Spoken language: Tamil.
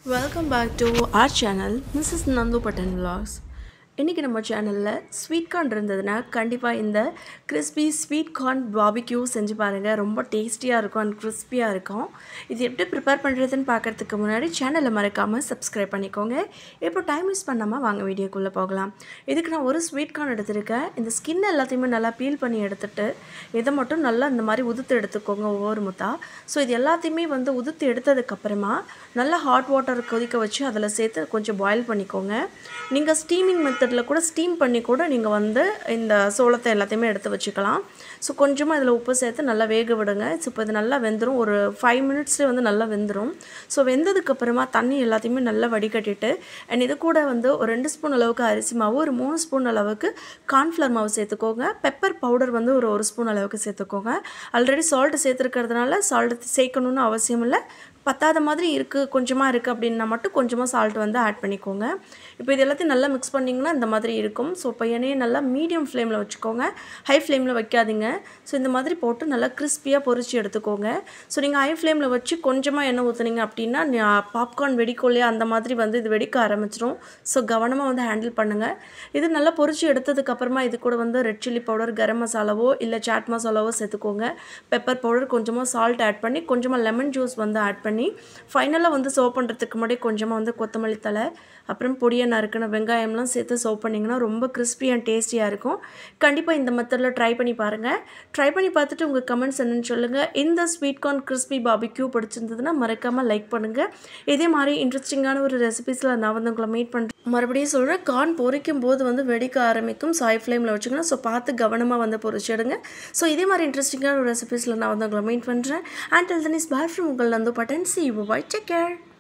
Welcome back to our channel. This is Nandu Patan Vlogs. இன்றைக்கி நம்ம சேனலில் ஸ்வீட் கார்ன் இருந்ததுன்னா கண்டிப்பாக இந்த கிறிஸ்பி ஸ்வீட் கார்ன் பாபிக்யூ செஞ்சு பாருங்கள். ரொம்ப டேஸ்டியாக இருக்கும் அண்ட் கிறிஸ்பியாக இருக்கும். இது எப்படி ப்ரிப்பேர் பண்ணுறதுன்னு பார்க்குறதுக்கு முன்னாடி சேனலை மறக்காமல் சப்ஸ்கிரைப் பண்ணிக்கோங்க. இப்போ டைம் யூஸ் பண்ணாமல் வாங்க வீடியோக்குள்ளே போகலாம். இதுக்கு நான் ஒரு ஸ்வீட் கார்ன் எடுத்துருக்கேன். இந்த ஸ்கின் எல்லாத்தையுமே நல்லா பீல் பண்ணி எடுத்துகிட்டு இதை மட்டும் நல்லா இந்த மாதிரி உதுத்து எடுத்துக்கோங்க ஒவ்வொரு முத்தா. ஸோ இது எல்லாத்தையுமே உதுத்து எடுத்ததுக்கப்புறமா நல்லா ஹாட் வாட்டர் கொதிக்க வச்சு அதில் சேர்த்து கொஞ்சம் பாயில் பண்ணிக்கோங்க. நீங்கள் ஸ்டீமிங் மெத்தடில் கூட ஸ்டீம் பண்ணி கூட நீங்கள் இந்த சோளத்தை எல்லாத்தையுமே எடுத்து வச்சுக்கலாம். ஸோ கொஞ்சமாக இதில் உப்பு சேர்த்து நல்லா வேக விடுங்க. ஸோ இப்போ இது நல்லா வெந்துடும். ஒரு 5 மினிட்ஸ்லேயே நல்லா வெந்துடும். ஸோ வெந்ததுக்கப்புறமா தண்ணி எல்லாத்தையுமே நல்லா வடிகட்டிட்டு அண்ட் இது கூட ஒரு 2 ஸ்பூன் அளவுக்கு அரிசி மாவு, ஒரு 3 ஸ்பூன் அளவுக்கு கார்ன்ஃப்ளவர் மாவு சேர்த்துக்கோங்க. பெப்பர் பவுடர் ஒரு ஸ்பூன் அளவுக்கு சேர்த்துக்கோங்க. ஆல்ரெடி சால்ட்டு சேர்த்துருக்கிறதுனால சால்ட்டு சேர்க்கணுன்னு அவசியம் இல்லை. பத்தாத மாதிரி இருக்குது, கொஞ்சமாக இருக்குது அப்படின்னா மட்டும் கொஞ்சமாக சால்ட் ஆட் பண்ணிக்கோங்க. இப்போ இது எல்லாத்தையும் நல்லா மிக்ஸ் பண்ணிங்கன்னா இந்த மாதிரி இருக்கும். ஸோ இப்போ எண்ணெயை நல்லா மீடியம் ஃப்ளேமில் வச்சுக்கோங்க, ஹை ஃப்ளேமில் வைக்காதீங்க. ஸோ இந்த மாதிரி போட்டு நல்லா கிறிஸ்பியாக பொரிச்சு எடுத்துக்கோங்க. ஸோ நீங்கள் ஹை ஃப்ளேமில் வச்சு கொஞ்சமாக எண்ணெய் ஊற்றுனீங்க அப்படின்னா பாப்கார்ன் வெடிக்கொள்ளையா அந்த மாதிரி இது வெடிக்க ஆரம்பிச்சிடும். ஸோ கவனமாக ஹேண்டில் பண்ணுங்கள். இது நல்லா பொரிச்சு எடுத்ததுக்கப்புறமா இது கூட ரெட் சில்லி பவுடர், கரம் மசாலாவோ இல்லை சாட் மசாலாவோ சேர்த்துக்கோங்க. பெப்பர் பவுடர், கொஞ்சமாக சால்ட் ஆட் பண்ணி கொஞ்சமாக லெமன் ஜூஸ் ஆட் பண்ணி ஃபைனலாக சர்வ் பண்ணுறதுக்கு முன்னாடி கொஞ்சமாக கொத்தமல்லி தழை, அப்புறம் பொடியை நறுக்கின வெங்காயம்லாம் சேர்த்து சர்வ் பண்ணிங்கன்னா ரொம்ப கிறிஸ்பி அண்ட் டேஸ்டியாக இருக்கும். கண்டிப்பாக இந்த மெத்தடில் ட்ரை பண்ணி பாருங்கள். ட்ரை பண்ணி பார்த்துட்டு உங்கள் கமெண்ட்ஸ் என்னென்னு சொல்லுங்கள். இந்த ஸ்வீட் கார்ன் கிறிஸ்பி பாபிக்யூ பிடிச்சிருந்ததுன்னா மறக்காமல் லைக் பண்ணுங்கள். இதே மாதிரி இன்ட்ரெஸ்டிங்கான ஒரு ரெசிபீஸில் நான் உங்களை மீட் பண்ணுறேன். மறுபடியும் சொல்கிறேன், கார்ன் பொரிக்கும் போது வெடிக்க ஆரம்பிக்கும். ஸோ ஹை ஃப்ளேமில் வச்சுக்கணும். ஸோ பார்த்து கவனமாக பொரிச்சிடுங்க. ஸோ இதே மாதிரி இன்ட்ரெஸ்டிங்கான ஒரு ரெசிபீஸில் நான் உங்களை மீட் பண்ணுறேன். Until then is bye from உங்கள் நந்து பட்டன். See you. Bye. Take care.